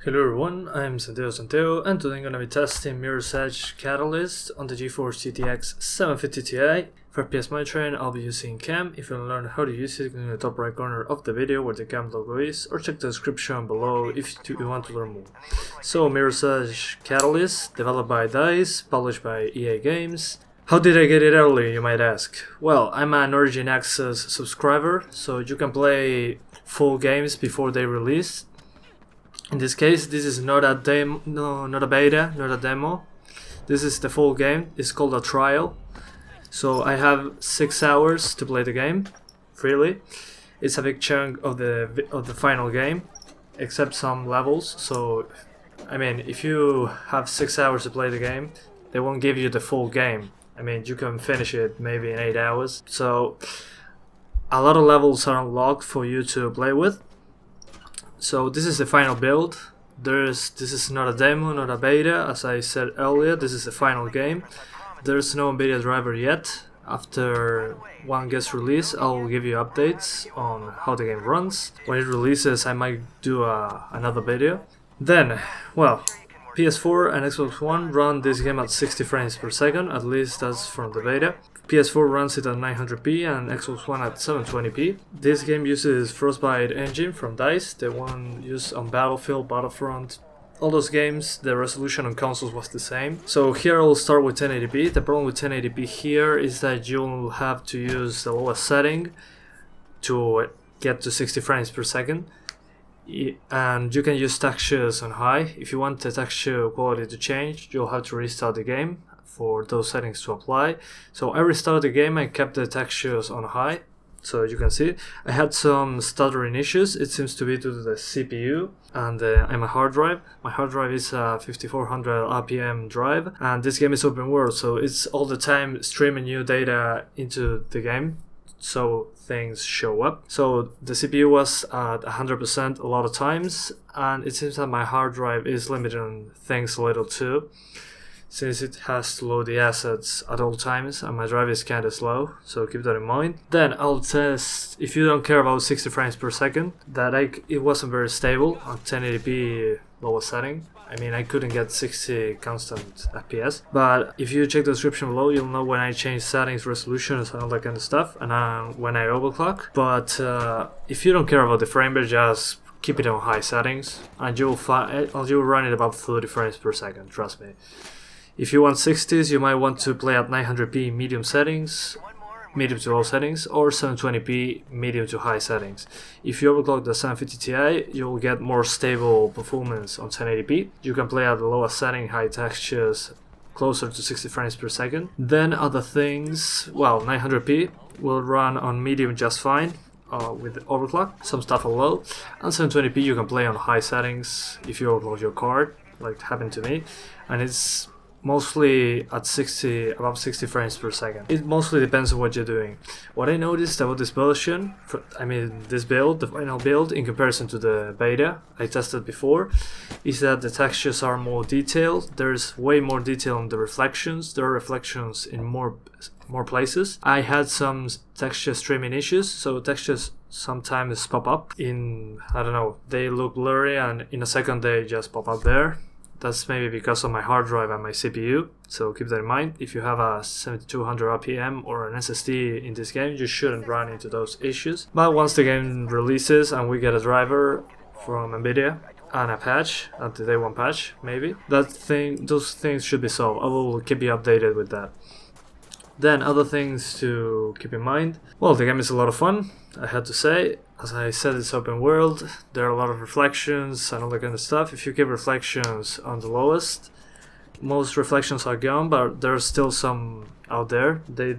Hello everyone, I'm Santiago, and today I'm gonna be testing Mirror's Edge Catalyst on the Geforce GTX 750 Ti. For FPS monitoring, I'll be using CAM. If you want to learn how to use it, click in the top right corner of the video where the CAM logo is, or check the description below if you want to learn more. So, Mirror's Edge Catalyst, developed by DICE, published by EA Games. How did I get it early, you might ask? Well, I'm an Origin Access subscriber, so you can play full games before they release. In this case, this is not a demo, not a beta, not a demo. This is the full game. It's called a trial. So I have 6 hours to play the game freely. It's a big chunk of the final game, except some levels. So, I mean, if you have 6 hours to play the game, they won't give you the full game. I mean, you can finish it maybe in 8 hours. So, a lot of levels are unlocked for you to play with. So this is the final build. This is not a demo, not a beta. As I said earlier, this is the final game. There's no Nvidia driver yet. After one gets released, I'll give you updates on how the game runs. When it releases, I might do another video. Then, well, PS4 and Xbox One run this game at 60 frames per second, at least that's from the beta. PS4 runs it at 900p and Xbox One at 720p. This game uses Frostbite engine from DICE, the one used on Battlefield, Battlefront. All those games, the resolution on consoles was the same. So here I'll start with 1080p. The problem with 1080p here is that you'll have to use the lowest setting to get to 60 frames per second. And you can use textures on high. If you want the texture quality to change, you'll have to restart the game for those settings to apply. So I restarted the game and kept the textures on high. So you can see, I had some stuttering issues. It seems to be due to the CPU and my hard drive. My hard drive is a 5400 RPM drive, and this game is open world, so it's all the time streaming new data into the game, so things show up. So the CPU was at 100% a lot of times, and it seems that my hard drive is limiting things a little too, since it has to load the assets at all times and my drive is kinda slow, so keep that in mind. Then I'll test, if you don't care about 60 frames per second, that it wasn't very stable on 1080p lowest setting. I mean, I couldn't get 60 constant FPS, but if you check the description below, you'll know when I change settings, resolutions, and all that kind of stuff, and when I overclock. But if you don't care about the frame rate, just keep it on high settings, and you'll run it about 30 frames per second, trust me. If you want 60s, you might want to play at 900p medium settings, medium to low settings, or 720p medium to high settings. If you overclock the 750 Ti, you'll get more stable performance on 1080p. You can play at the lowest setting, high textures, closer to 60 frames per second. Then other things, well, 900p will run on medium just fine. With overclock, some stuff on low, and 720p you can play on high settings if you overclock your card, like happened to me, and it's mostly at above 60 frames per second. It mostly depends on what you're doing. What I noticed about this version, this build, the final build, in comparison to the beta I tested before, is that the textures are more detailed. There's way more detail on the reflections. There are reflections in more places. I had some texture streaming issues, so textures sometimes pop up in, I don't know, they look blurry and in a second they just pop up there. That's maybe because of my hard drive and my CPU, so keep that in mind. If you have a 7200 RPM or an SSD in this game, you shouldn't run into those issues. But once the game releases and we get a driver from Nvidia and a patch, at the day one patch maybe, those things should be solved. I will keep you updated with that. Then other things to keep in mind. Well, the game is a lot of fun, I had to say. As I said, it's open world, there are a lot of reflections and all that kind of stuff. If you keep reflections on the lowest, most reflections are gone, but there are still some out there. They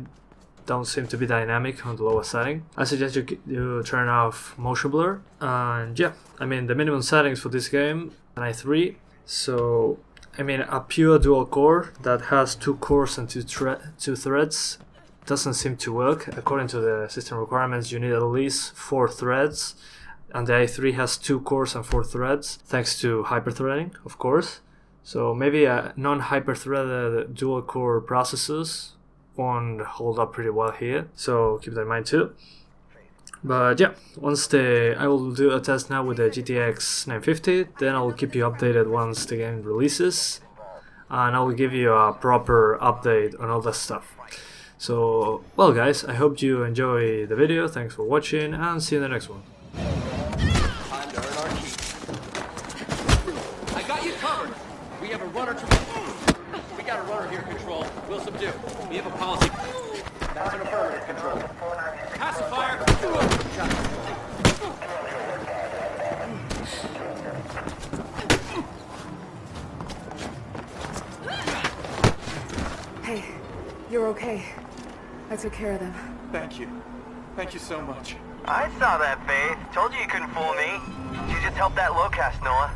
don't seem to be dynamic on the lowest setting. I suggest you turn off motion blur. And yeah, I mean, the minimum settings for this game, an i3. So, I mean, a pure dual core that has 2 cores and 2 threads doesn't seem to work. According to the system requirements, you need at least 4 threads, and the i3 has 2 cores and 4 threads, thanks to hyperthreading, of course. So maybe a non-hyper-threaded dual-core processors won't hold up pretty well here, so keep that in mind too. But yeah, I will do a test now with the GTX 950, then I will keep you updated once the game releases, and I will give you a proper update on all that stuff. So, well guys, I hope you enjoy the video, thanks for watching, and see you in the next one. Time to earn our keep. I got you covered. We have a runner to... We got a runner here, Control. We'll subdue. We have a policy. That's an affirmative, Control. Pacifier! Hey, you're okay. I took care of them. Thank you. Thank you so much. I saw that, Faith. Told you couldn't fool me. You just helped that low-cast, Noah.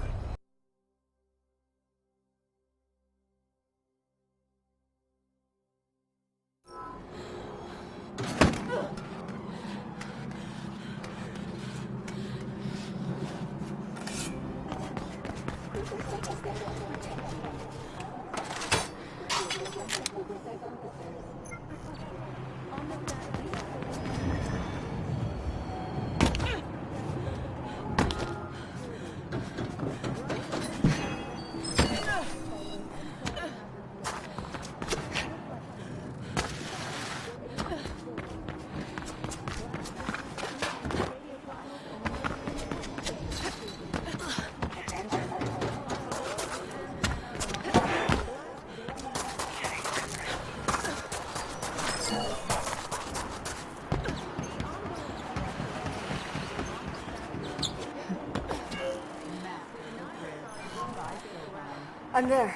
I'm there.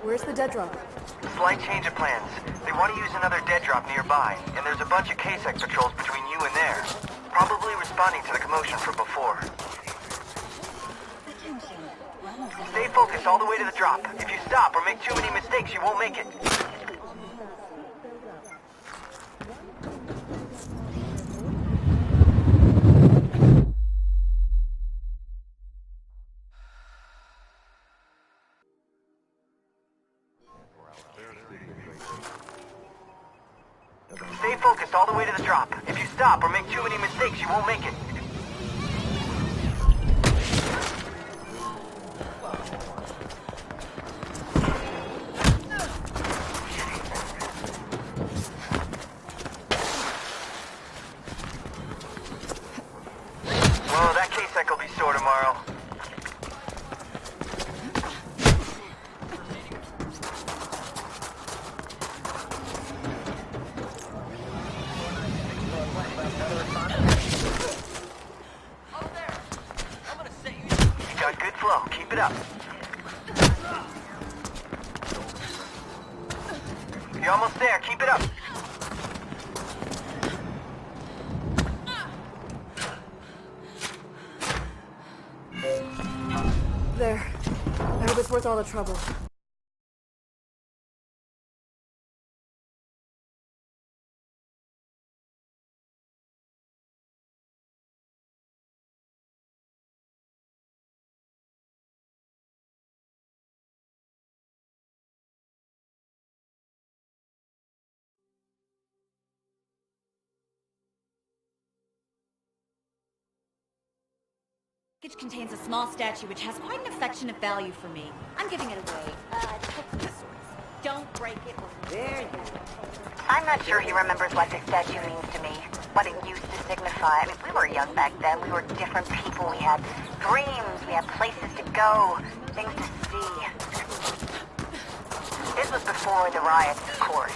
Where's the dead drop? Slight change of plans. They want to use another dead drop nearby, and there's a bunch of KSEC patrols between you and there. Probably responding to the commotion from before. Stay focused all the way to the drop. If you stop or make too many mistakes, you won't make it. Stay focused all the way to the drop. If you stop or make too many mistakes, you won't make it. Well, that KSEC will be sore tomorrow. Got good flow. Keep it up. You're almost there. Keep it up. There. I hope it's worth all the trouble. Package contains a small statue which has quite an affectionate value for me. I'm giving it away. Don't break it. There you go. I'm not sure he remembers what this statue means to me, what it used to signify. I mean, we were young back then. We were different people. We had dreams. We had places to go, things to see. This was before the riots, of course.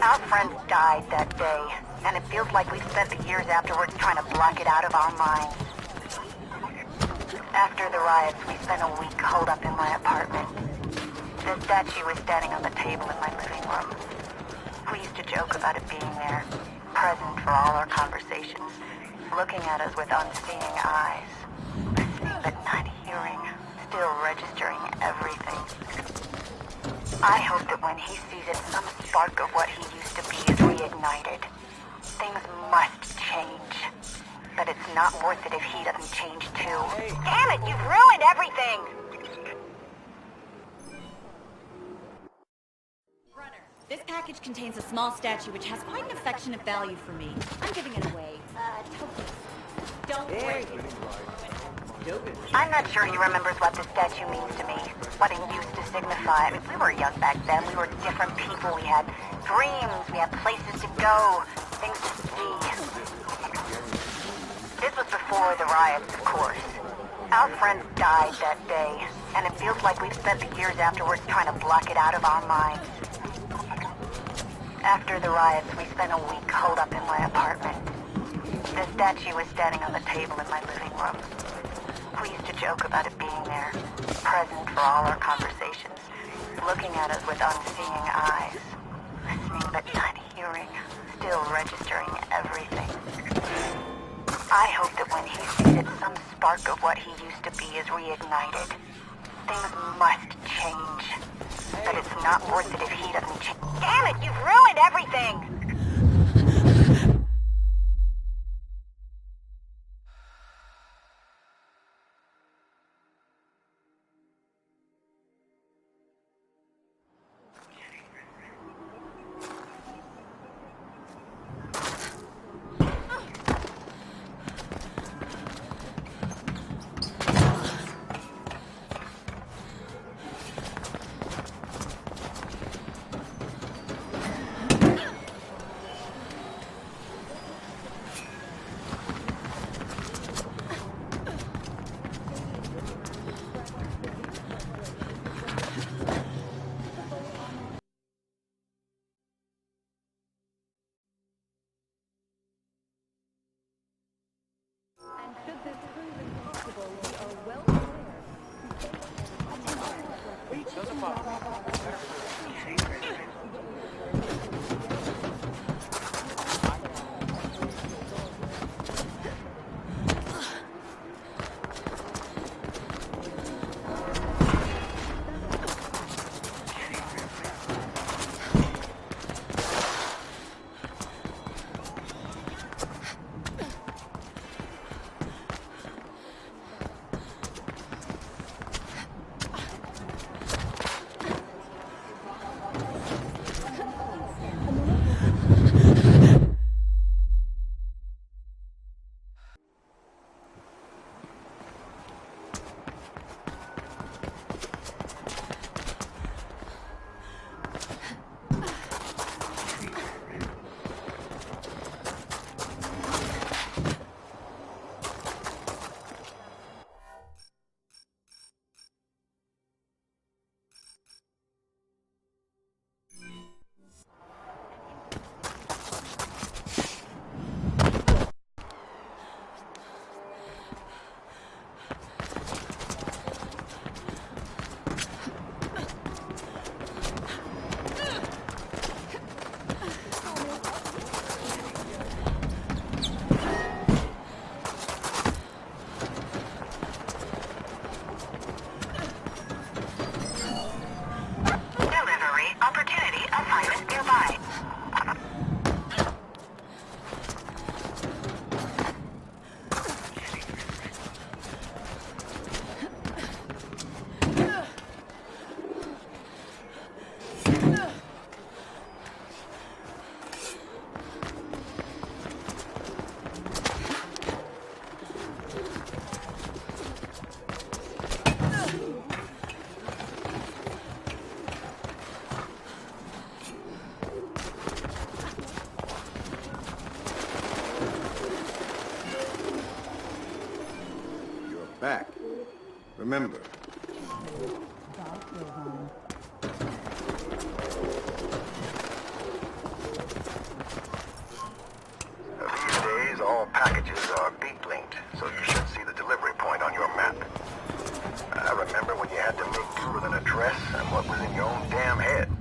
Our friend died that day, and it feels like we spent the years afterwards trying to block it out of our minds. After the riots, we spent a week holed up in my apartment. The statue was standing on the table in my living room. We used to joke about it being there, present for all our conversations, looking at us with unseeing eyes, listening but not hearing, still registering everything. I hope that when he sees it, some spark of what he used to be is reignited. Things must change. But it's not worth it if he doesn't change too. Damn it, you've ruined everything! Runner, this package contains a small statue which has quite an affectionate value for me. I'm giving it away. Don't break it. I'm not sure he remembers what the statue means to me, what it used to signify. I mean, we were young back then. We were different people. We had dreams. We had places to go, things to see. This was before the riots, of course. Our friend died that day, and it feels like we've spent the years afterwards trying to block it out of our minds. After the riots, we spent a week holed up in my apartment. The statue was standing on the table in my living room. We used to joke about it being there, present for all our conversations, looking at us with unseeing eyes, listening but not hearing, still registering everything. I hope that when he sees it, some spark of what he used to be is reignited. Things must change. But it's not worth it if he doesn't change. Damn it, you've ruined everything! Back. Remember. These days, all packages are beat linked, so you should see the delivery point on your map. I remember when you had to make do with an address and what was in your own damn head.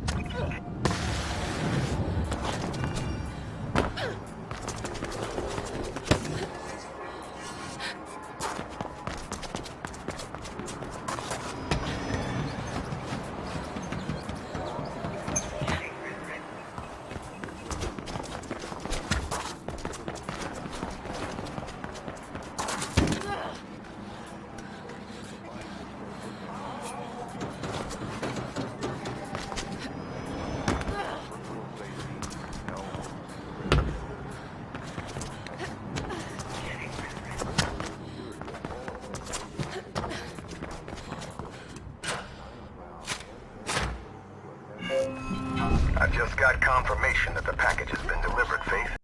got confirmation that the package has been delivered, Faith?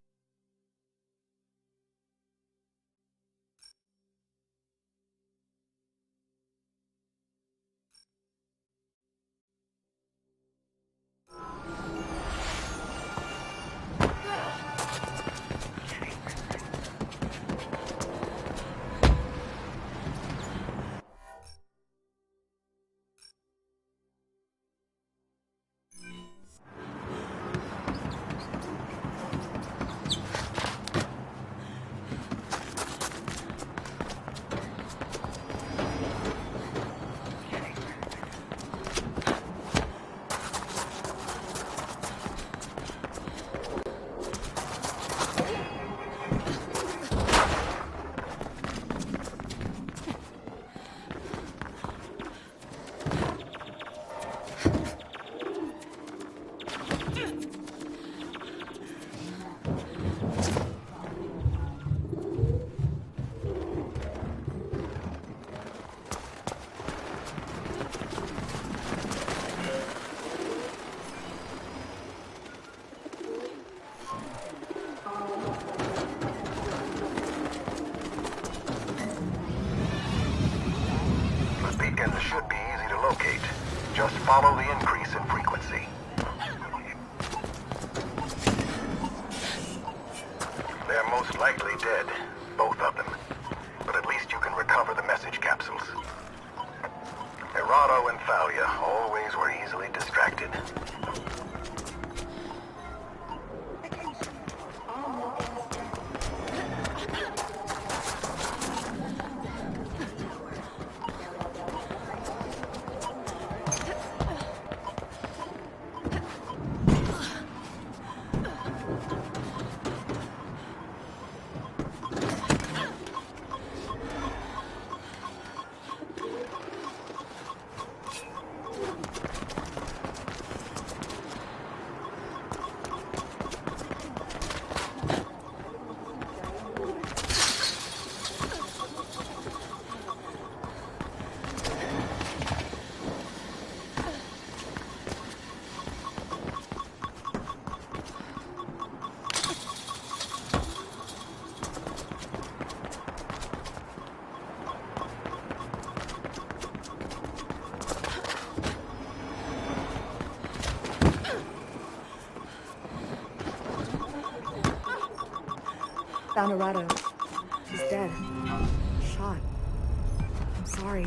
Should be easy to locate. Just follow the increase in frequency. They're most likely dead, both of them. But at least you can recover the message capsules. Grabado and Thalia always were easily distracted. Found Grabado. He's dead. Shot. I'm sorry.